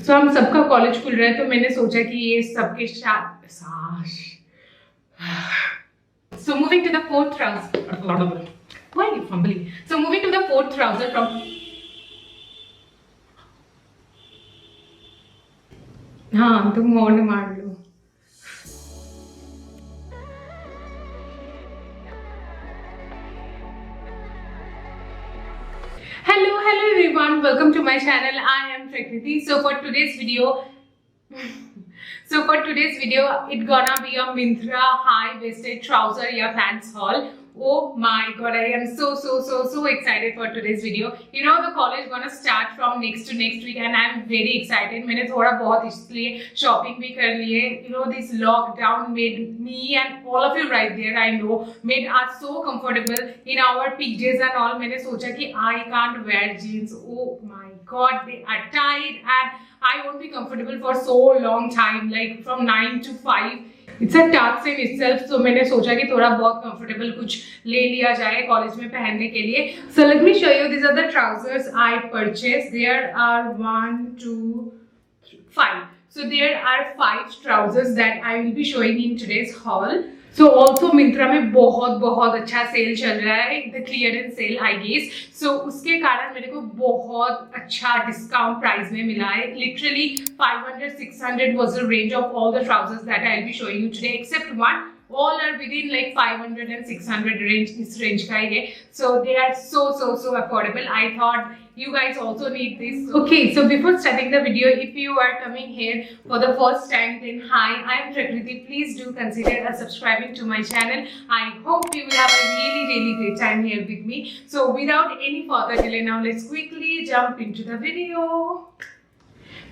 So हम सबका college खुल रहा है, तो मैंने सोचा कि ये सबके So moving to the fourth trouser. Why are you fumbling? So moving to the fourth trouser from. हाँ तुम मौन मार लो. Hello everyone, welcome to my channel. I am Prakriti. So for today's video, it's gonna be a Myntra high waisted trouser या pants haul. Oh my god, I am so excited for today's video. You know the college gonna start from next week and I'm very excited. मैंने थोड़ा बहुत इसलिए shopping भी कर ली है. You know this lockdown made me and all of you right there, I know, made us so comfortable in our PJs and all. मैंने सोचा कि I can't wear jeans. Oh my god, they are tight and I won't be comfortable for so long time, like from 9 to 5. It's a task in itself, so मैंने सोचा कि थोड़ा बहुत comfortable कुछ ले लिया जाए कॉलेज में पहनने के लिए. So let me show you. These are the trousers I purchased. There are 1, 2, 3, 5. So there are 5 trousers that I will be showing in today's haul. So also Myntra में बहुत अच्छा सेल चल रहा है, the clearance sale I guess. So उसके कारण मेरे को बहुत अच्छा डिस्काउंट प्राइस में मिला है. Literally 500-600 was the range of all the trousers that I'll be showing you today, except one. All are within like 500 and 600 range. इस range का ही है. So they are so affordable. I thought you guys also need this. Okay, so before starting the video, if you are coming here for the first time, then hi, I am Prakriti. Please do consider subscribing to my channel. I hope you will have a really great time here with me. So without any further delay, now let's quickly jump into the video.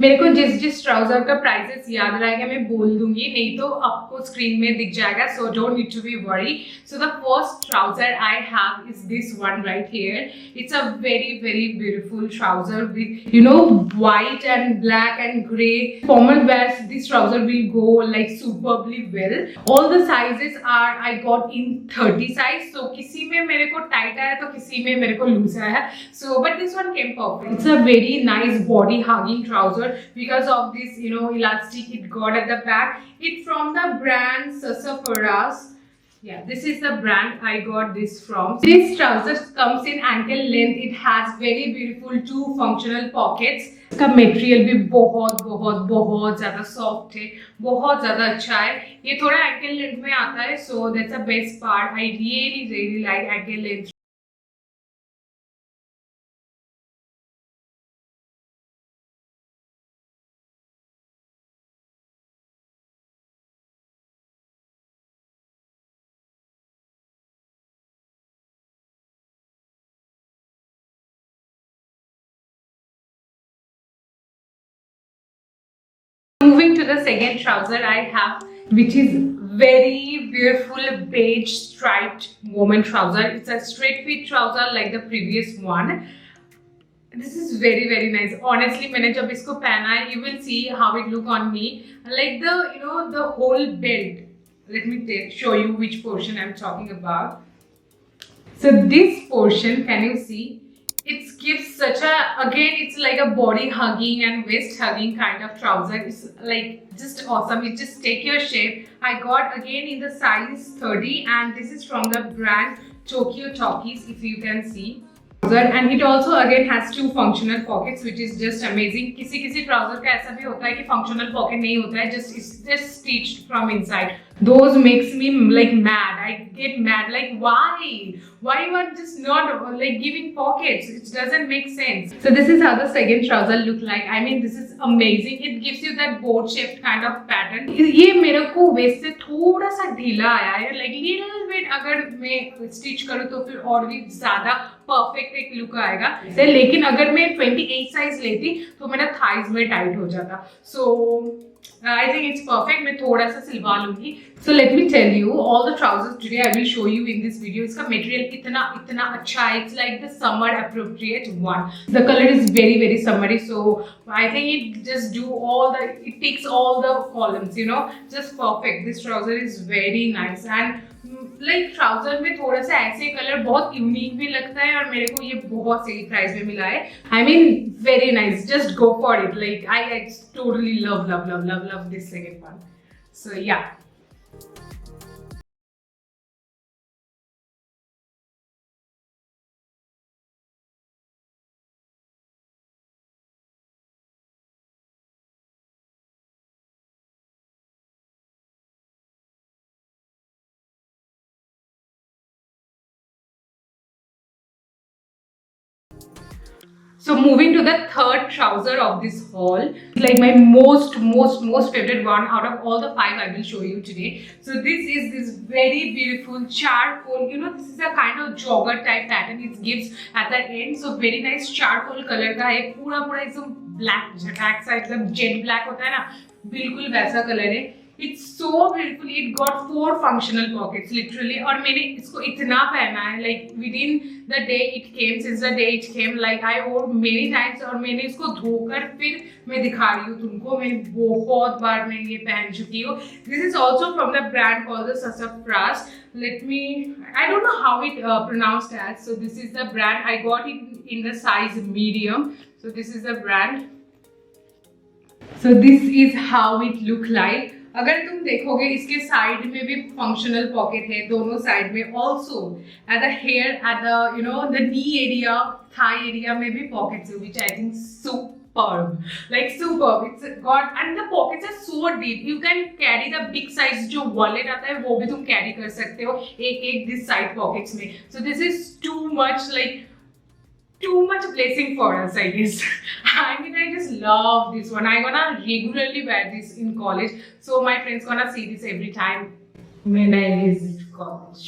मेरे को जिस trouser का prices याद रहेगा मैं बोल दूंगी, नहीं तो आपको स्क्रीन में दिख जाएगा. So don't need to be worry. So the first trouser I have is this one right here. It's a very beautiful trouser with you know white and black and grey formal wears. This trouser will go like superbly well. All the sizes are I got in 30 size. So किसी में मेरे को tight आया तो किसी में मेरे को लूज आया. So but this one came perfect. It's a very nice body hugging trouser because of this, you know, elastic it got at the back. It's from the brand Sasaparas. Yeah, this is the brand I got this from. This trouser comes in ankle length. It has very beautiful 2 functional pockets. इसका material भी बहुत ज़्यादा soft है, बहुत ज़्यादा अच्छा है. ये थोड़ा एंकल लेंथ में आता है, so that's the best part. I really like ankle length. Moving to the second trouser I have, which is very beautiful beige striped woman trouser. It's a straight fit trouser like the previous one. This is very nice. Honestly, मैंने जब इसको पहना है, you will see how it look on me. Like the, you know, the whole belt. Let me show you which portion I'm talking about. So this portion, can you see? It gives such a, again, it's like a body hugging and waist hugging kind of trouser. It's like just awesome. It just take your shape. I got again in the size 30 and this is from the brand Tokyo Talkies, if you can see. And it also again has 2 functional pockets, which is just amazing. किसी trouser का ऐसा भी होता है कि functional pocket नहीं होता है, it's just stitched from inside. Those makes me like mad. I get mad. Like why you are just not like giving pockets? It doesn't make sense. So this is how the second trouser look like. I mean, this is amazing. It gives you that boat shaped kind of pattern. ये मेरे को waist से थोड़ा सा ढीला आया है, like little bit. अगर मैं stitch करूँ तो फिर और भी ज़्यादा परफेक्ट एक लुक आएगा. लेकिन अगर मैं 28 साइज लेती तो मेरा थाइज में टाइट हो जाता. So I think it's perfect. मैं थोड़ा सा सिलवा लूंगी. So let me tell you, all the trousers today I will show you in this video. इसका material इतना अच्छा है. It's like the summer appropriate one. The color is very summery, so I think it just it ticks all the columns, you know, just perfect. This trouser is very nice and like trouser में थोड़ा सा ऐसे colour बहुत unique भी लगता है और मेरे को ये बहुत सही प्राइस में मिला है. I mean very nice, just go for it. Like I totally love love love love love this second one. So yeah. So moving to the third trouser of this haul, like my most favorite one out of all the 5 I will show you today. So this is this very beautiful charcoal, you know, this is a kind of jogger type pattern it gives at the end. So very nice charcoal color का है, पूरा एकदम black झटाक सा एकदम jet black होता है ना, बिल्कुल वैसा कलर है. It's so beautiful. It got 4 functional pockets literally. और मैंने इसको इतना पहना है like within the day it came, since the day it came, like I wore many times. और मैंने इसको धोकर फिर मैं दिखा रही हूँ तुमको. मैं बहुत बार मैं ये पहन चुकी हूँ. This is also from the brand called the Sassafras. Let me, I don't know how it pronounced as. So this is the brand. I got it in the size medium. So this is the brand. So this is how it look like. अगर तुम देखोगे इसके side में भी functional pocket है दोनों side में. Also at the hair, at the you know the knee area, thigh area में भी पॉकेट्स है, which I think superb, like superb. It's got, and the pockets are so deep. You can carry the big size जो wallet आता है वो भी तुम carry कर सकते हो एक this side pockets में. So this is too much, like too much blessing for us, I guess. I mean, I just love this one. I'm gonna regularly wear this in college, so my friends gonna see this every time when I visit college.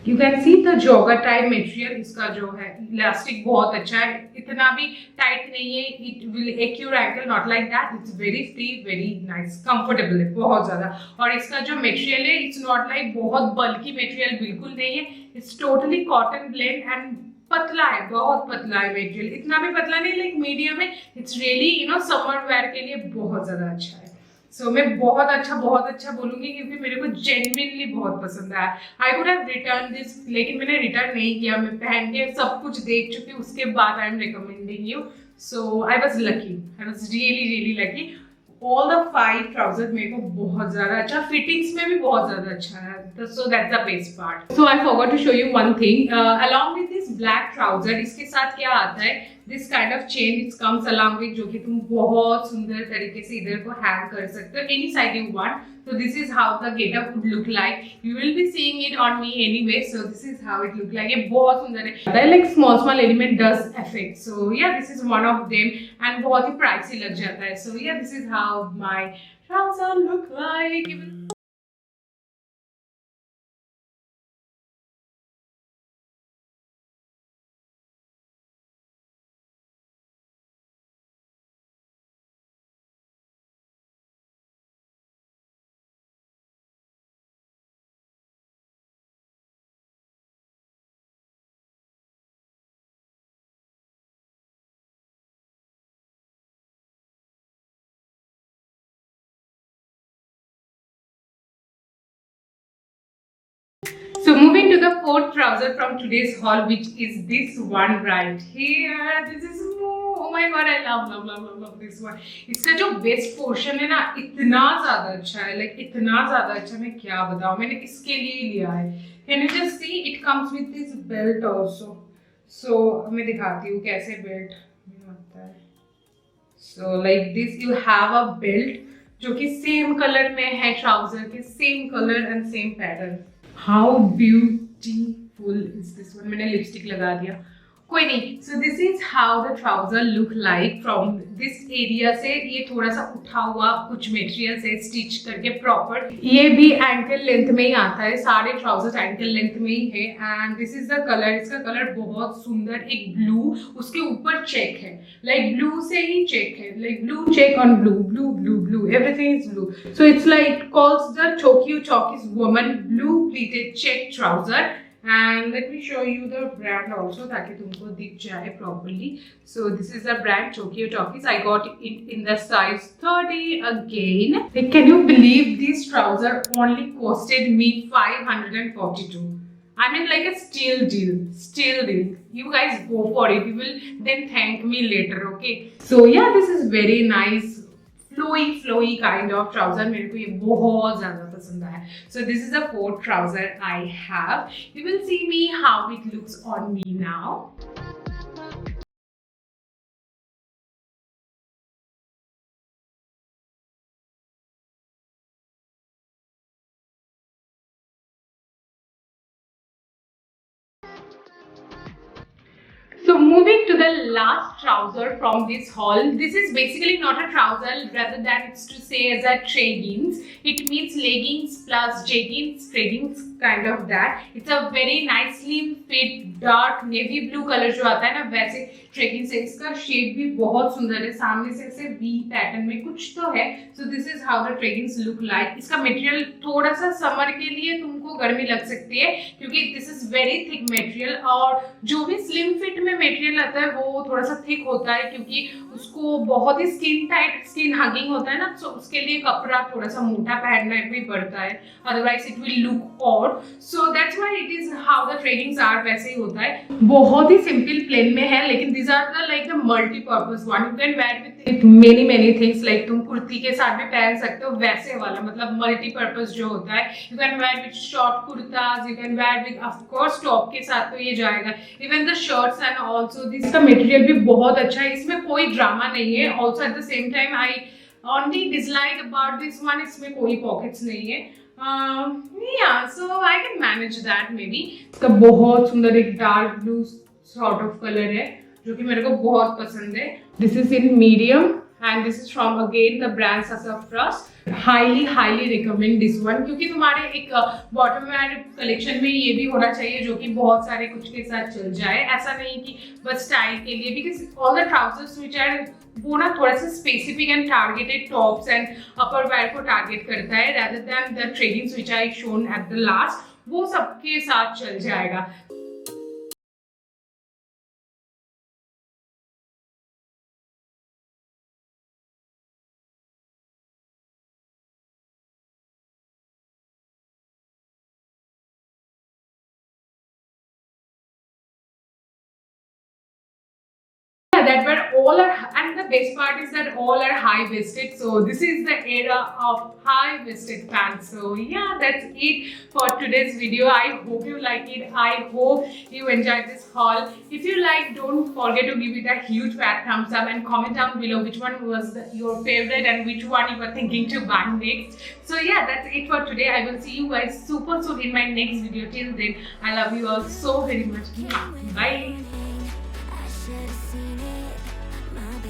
You can see the jogger type material. इसका जो है elastic बहुत अच्छा है, इतना भी tight नहीं है. It will ache your ankle, not like that. It's very free, very nice, comfortable है बहुत ज़्यादा. और इसका जो मटेरियल है, it's not like बहुत बल्कि मटेरियल बिल्कुल नहीं है. It's totally cotton blend and पतला है, बहुत पतला है मटेरियल. इतना भी पतला नहीं, लाइक मीडियम है. It's really you know summer wear के लिए बहुत ज़्यादा अच्छा है. सो मैं बहुत अच्छा बोलूँगी क्योंकि मेरे को जेन्युइनली बहुत पसंद आया. I could have return this, लेकिन मैंने रिटर्न नहीं किया. मैं पहन के सब कुछ देख चुकी हूँ, उसके बाद I am recommending you. So I was lucky, I was really lucky. All the 5 trousers मेरे को बहुत ज़्यादा अच्छा, फिटिंग्स में भी बहुत ज़्यादा अच्छा है. So that's the best part. So I forgot to show you one thing. Along with this black trouser, इसके साथ क्या आता है? This kind of chain it comes along with, जो कि तुम बहुत सुंदर तरीके से इधर को हैंग कर सकते हो any side you want. So this is how the getup would look like. You will be seeing it on me anyway. So this is how it look like. ये बहुत सुंदर है. Like small element does affect. So yeah, this is one of them. And बहुत ही pricey लग जाता है. So yeah, this is how my trouser look like. So moving to the 4th trouser from today's haul, which is this one right here. This is, oh my god, I love this one. इसका जो best portion है ना, इतना ज़्यादा अच्छा है, like इतना ज़्यादा अच्छा, मैं क्या बताऊँ. मैंने इसके लिए लिया है. Can you just see? It comes with this belt also. So मैं दिखाती हूँ कैसे बेल्ट आता है. So like this, you have a belt जो कि सेम कलर में है ट्राउजर के, same colour and same pattern. How beautiful is this one? मैंने लिपस्टिक लगा दिया, कोई नहीं. So this is how the trouser look like from this area से. ये थोड़ा सा उठा हुआ कुछ मटेरियल से स्टिच करके प्रॉपर. ये भी एंकल लेंथ में ही आता है, सारे ट्राउजर्स एंकल लेंथ में ही है. And this is the colour. इसका कलर बहुत सुंदर, एक ब्लू, उसके ऊपर चेक है, लाइक ब्लू से ही चेक है, like blue check on blue, everything is blue. So it's like calls the चौकीज woman blue pleated check trouser. and let me show you the brand also ताकि तुमको दिख जाए properly. So this is the brand Tokyo Talkies. I got it in the size 30 again. Can you believe these trousers only costed me 542? I mean, like a steal deal. You guys go for it. You will then thank me later, okay? So yeah, this is very nice. Flowy kind of trouser. मेरे को ये बहुत ज़्यादा पसंद आया. So this is the fourth trouser I have. You will see me how it looks on me now. So moving to the last trouser from this haul. This is basically not a trouser, rather than it's to say as a leggings. It means leggings plus jeggings, leggings kind of that. It's a very nice slim fit dark navy blue color जो आता है ना वैसे ट्रेगिंग्स है. इसका shape भी बहुत सुंदर है. सामने से ऐसे वी पैटर्न में कुछ तो है. So this is how the leggings look like. इसका मटेरियल थोड़ा सा समर के लिए तुमको गर्मी लग सकती है क्योंकि this is very thick material. और जो भी स्लिम फिट में मटेरियल आता है वो थोड़ा सा थिक होता है क्योंकि उसको बहुत ही स्किन टाइट स्किन हगिंग होता है ना. तो उसके लिए कपड़ा थोड़ा सा मोटा पहनना भी पड़ता है, otherwise it will look odd. So that's why it is how the treggings are. वैसे ही होता है. बहुत ही सिंपल प्लेन में है लेकिन these are the like the multi-purpose one. You can wear with many things. like तुम कुर्ती के साथ भी पहन सकते हो वैसे वाला, मतलब multi-purpose जो होता है. You can wear with short kurtas. You can wear with of course top के साथ तो ये जाएगा. Even the shirts and also this का material भी बहुत अच्छा है. इसमें कोई ड्रामा नहीं है. Also at the same time I only dislike about this one, इसमें कोई pockets नहीं है. Yeah, so I can manage that maybe. इसका बहुत सुंदर एक dark blue sort of color है जो कि मेरे को बहुत पसंद है. This is in medium and this is from again the brand Sassafras. highly recommend this one क्योंकि तुम्हारे एक बॉटम वेयर कलेक्शन में ये भी होना चाहिए जो कि बहुत सारे कुछ के साथ चल जाए. ऐसा नहीं कि बस स्टाइल के लिए, because all the trousers which are वो ना थोड़ा सा specific and targeted tops and upper wear को टारगेट करता है rather than the ट्रेगिंग्स which I shown at the last. वो सबके साथ चल जाएगा. That were all are, and the best part is that all are high waisted. So this is the era of high waisted pants. So yeah, that's it for today's video. I hope you like it. I hope you enjoyed this haul. If you like, don't forget to give it a huge fat thumbs up and comment down below which one was your favorite and which one you were thinking to buy next. So yeah, that's it for today. I will see you guys super soon in my next video. Till then, I love you all so very much. Bye. Should've seen it. My